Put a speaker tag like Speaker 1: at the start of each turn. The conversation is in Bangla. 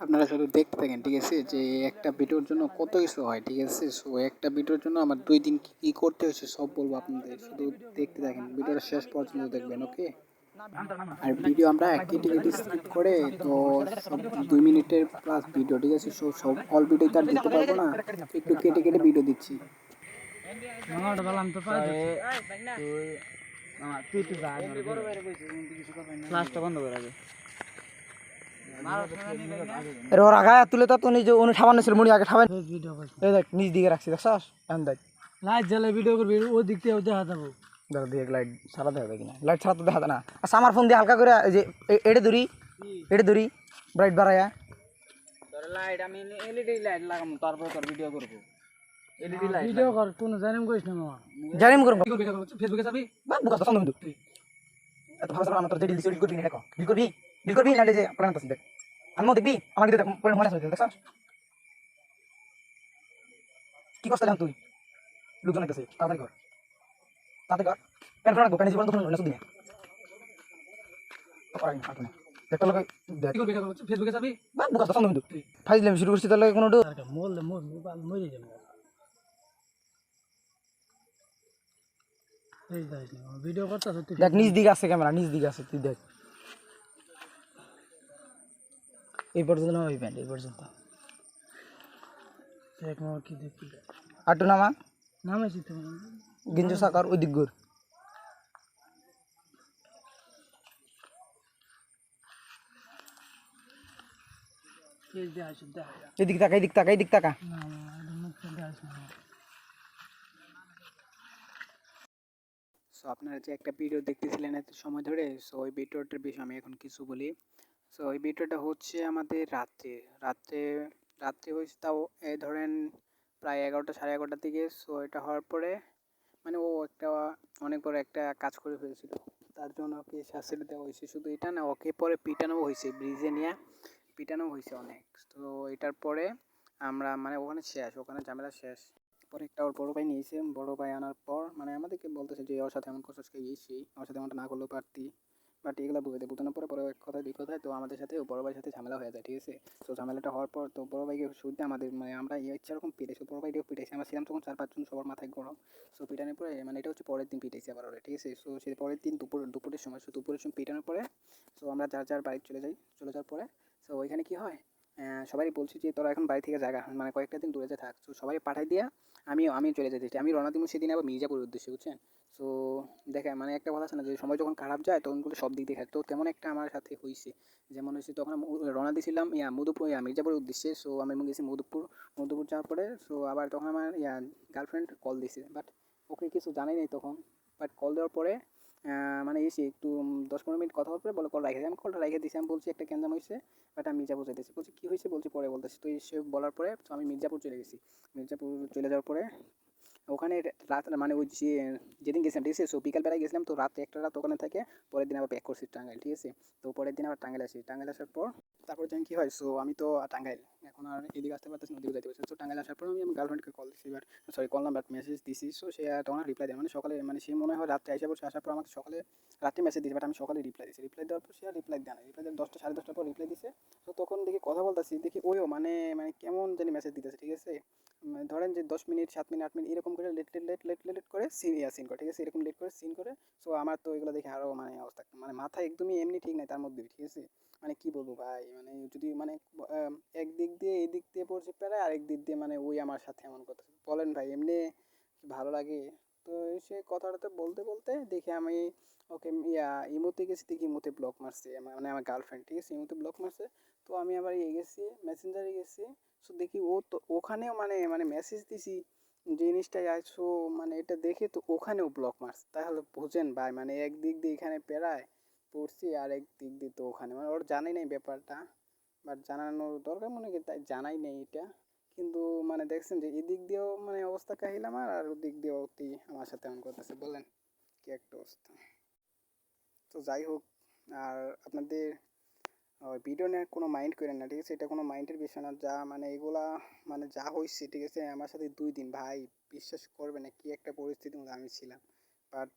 Speaker 1: আপনারা শুধু দেখতে থাকেন, ঠিক আছে? যে একটা ভিডিওর জন্য কত কিছু হয়, ঠিক আছে? সো একটা ভিডিওর জন্য আমার 2 দিন কি, কি করতে হয়েছে সব বলবো আপনাদের। শুধু দেখতে থাকেন। ভিডিওটা শেষ পর্যন্ত দেখবেন, ওকে? আর ভিডিও আমরা কেটে স্কিপ করে তো সব 2 মিনিটের প্লাস ভিডিও, ঠিক আছে? সো সব অল ভিডিও তো আর দিতে পারবো না। একটু কেটে ভিডিও দিচ্ছি।
Speaker 2: ওর আগে তুলে তো নিজে উনি ঠাবানো ছিল মুড়ি আগে ঠাবান এই দেখ নিজ দিকে রাখছি দেখছস এখন দেখ লাইট জ্বালে ভিডিও করবি ওই দিক থেকে দেখা যাবো দেখ দেখ লাইট সারা দেখা যায় কিনা লাইট ছাড়া তো দেখা যায় না আচ্ছা আমার ফোন দিয়ে হালকা করে এই যে এড়ে ধরি ব্রাইট বাড়ায়া
Speaker 1: তোর লাইট আমি এলইডি লাইট লাগামু, তারপর তোর ভিডিও করব। এলইডি লাইট
Speaker 2: ভিডিও কর তুই জানিম কইছ না মামা জানিম করব ফেসবুকে যাবি বা বুকা তো ফোন দিই এত ভালো আমার তোর ডিল ডিল করবি না দেখো ডিল করবি না যে প্ল্যান আছে দেখ আমি দেখবি আমার দিকে পরে মনে আছে দেখছস কি করছ তুই লোকজন আছে তাড়াতাড়ি কর প্যান রাখবো প্যান জীবন তো না শুধু পারি না না দেখতে লাগে দেখ ফেসবুকে যাবি বা বুকা তো ফোন দিই ফাইজলাম শুরু করছিস তাহলে কোনো মোল মরে যাবে এই দেখ ভিডিও করতেছ তুই দেখ নিজ দিকে আছে ক্যামেরা নিজ দিকে আছে তুই দেখ এই পর্যন্ত না ওই প্যান্ট এই পর্যন্ত দেখ মামা কি দেখি আটু নামা নামাইছি তো গিঞ্জু সাকার ওই দিক ঘুর এদিক তাকা
Speaker 1: সো আপনারা যে একটা ভিডিও দেখতেছিলেন এত সময় ধরে, সো ওই ভিডিওটার বিষয়ে আমি এখন কিছু বলি। সো ওই ভিডিওটা হচ্ছে আমাদের রাত্রে রাত্রে হয়েছে, তাও এই ধরেন প্রায় 11টা সাড়ে 11টার দিকে। সো এটা হওয়ার পরে মানে ও একটা অনেক বড় একটা কাজ করে ফেলেছিল, তার জন্য ওকে শাস্তি দেওয়া হয়েছে। শুধু এটা না, ওকে পরে পিটানো হয়েছে, ব্রিজে নিয়ে পিটানো হয়েছে অনেক। তো এটার পরে আমরা মানে ওখানে শেষ, ওখানে ঝামেলা শেষ। পরে একটা ওর বড় ভাই নিয়েছে, বড় ভাই আনার পর মানে আমাদেরকে বলতেছে যে ওর সাথে এমন করছিস সেই ওর সাথে এমনটা না করলেও পারতি, বাট এগুলো বোঝানোর পরে এক কথায় দুই কথায় তো আমাদের সাথে বড় ভাইয়ের সাথে ঝামেলা হয়ে যায়, ঠিক আছে? তো ঝামেলাটা হওয়ার পর তো বড় ভাইকে শুরুতে আমাদের মানে আমরা ইচ্ছা এরকম পিটাইছি, বড় ভাইকেও পিটাইছি। আমরা ছিলাম তখন 4-5 জন, সবার মাথায় গরম। সো পিটানোর পরে মানে এটা হচ্ছে পরের দিন পিটাইছি আবার ওরা, ঠিক আছে? সো সেই পরের দিন দুপুরের সময়, সো দুপুরের সময় পিটানোর পরে সো আমরা যার বাড়ি চলে যাওয়ার পরে সো ওইখানে কী হয়, সবাই বলছি যে তোরা এখন বাড়ি থেকে জায়গা মানে কয়েকটা দিন দূরে থাক। তো সবাই পাঠাই দিয়া আমি চলে যেতে, আমি রওনা দিব সেদিন আবার মির্জাপুরের উদ্দেশ্যে, বুঝছেন? সো দেখে মানে একটা কথা আছে না যে সময় যখন খারাপ যায় তখন বলে সব দিক দিয়ে খায়, তো তেমন একটা আমার সাথে হয়েছে। যেমন হয়েছে তখন রওনা দিয়েছিলাম মির্জাপুরের উদ্দেশ্যে। সো আমি গেছি মধুপুর যাওয়ার পরে সো আবার তখন আমার গার্লফ্রেন্ড কল দিছে, বাট ওকে কিছু জানাই নাই তখন। বাট কল দেওয়ার পরে মানে এসে একটু 10-15 মিনিট কথা বলার পরে বলে কল রাখে, আমি কলটা রেখে দিয়েছি। আমি বলছি একটা গ্যাঞ্জাম হয়েছে, বাট আমি মির্জাপুর যেতেছি। বলছি কী হয়েছে, বলছি পরে বলতেছি। তো সে বলার পরে তো আমি মির্জাপুর চলে গেছি। মির্জাপুর চলে যাওয়ার পরে ওখানে রাত মানে ওই যেদিন গেছিলাম, ঠিক আছে? সো বিকালবেলায় গেছিলাম, তো রাত একটা রাত ওখানে থেকে পরের দিন আবার ব্যাক করছি টাঙ্গাইল, ঠিক আছে? তো পরের দিন আবার টাঙ্গাইল আসি, টাঙ্গাইল আসার পর তারপরে যেন কী হয়, সো আমি তো টাঙ্গাইল এখন আর এদিকে আসতে পারতেছি না, ওদিকে যাইতে পারছি। তো টাঙ্গাইল আসার পর আমি আমার গার্লফ্রেন্ডকে কল দিচ্ছি, বাট সরি কল না বাট মেসেজ দিছি। সো সে তখন রিপ্লাই দেয় মানে সকালে, মানে সে মনে হয় রাত্রে এসে পড়ছে, আসার পর আমাকে সকালে রাত্রে মেসেজ দিয়েছে, বাট আমি সকালে রিপ্লাই দেওয়ার পর সে আর রিপ্লাই দেয় না, রিপ্লাই দেওয়ার 10টা 10:30টার পর রিপ্লাই দিছে। তো তখন দেখি কথা বলতেছি, দেখি ওইও মানে মানে কেমন জানি মেসেজ দিতেছে, ঠিক আছে? মানে ধরেন যে 10 মিনিট 7 মিনিট 8 মিনিট এরকম করে লেট করে সিন করে, ঠিক আছে? এরকম লেট করে সিন করে। সো আমার তো এগুলো দেখে আরও মানে অবস্থা মানে মাথা একদমই এমনি ঠিক নাই তার মধ্যে, ঠিক আছে? মানে কি বলবো ভাই, মানে যদি মানে একদিক দিয়ে এই দিক দিয়ে পড়ছে প্যারা, আরেক দিক দিয়ে মানে ওই আমার সাথে এমন কথা বলেন ভাই, এমনি ভালো লাগে? তো সে কথাটাতে বলতে বলতে দেখি আমি ওকে ইমোতে গেছি, দেখি ইমোতে ব্লক মারছে, মানে আমার গার্লফ্রেন্ড, ঠিক আছে? ইমোতে ব্লক মারছে। তো আমি আবার গেছি মেসেঞ্জারে গেছি। সো দেখি ও তো ওখানেও মানে মানে মেসেজ দিছি জিনিসটাই আসো, মানে এটা দেখে তো ওখানেও ব্লক মারছে। তাহলে বোঝেন ভাই, মানে একদিক দিয়ে এখানে পেরায় পড়ছি, আর এক দিক দিয়ে তো ওখানে মানে ওর জানাই নেই ব্যাপারটা, বাট জানানোর দরকার মনে করি তাই জানাই নেই এটা। কিন্তু মানে দেখছেন যে এদিক দিয়েও মানে অবস্থা কাহিল আমার, আর ওদিক দিয়েও অতি আমার সাথে এমন করতেছে, বলেন কি একটা অবস্থা। তো যাই হোক, আর আপনাদের ভিডিও নিয়ে কোনো মাইন্ড করেন না, ঠিক আছে? এটা কোনো মাইন্ডের বিষয় না, যা মানে এগুলা মানে যা হয়েছে, ঠিক আছে? আমার সাথে 2 দিন ভাই বিশ্বাস করবে না কি একটা পরিস্থিতির মধ্যে আমি ছিলাম, বাট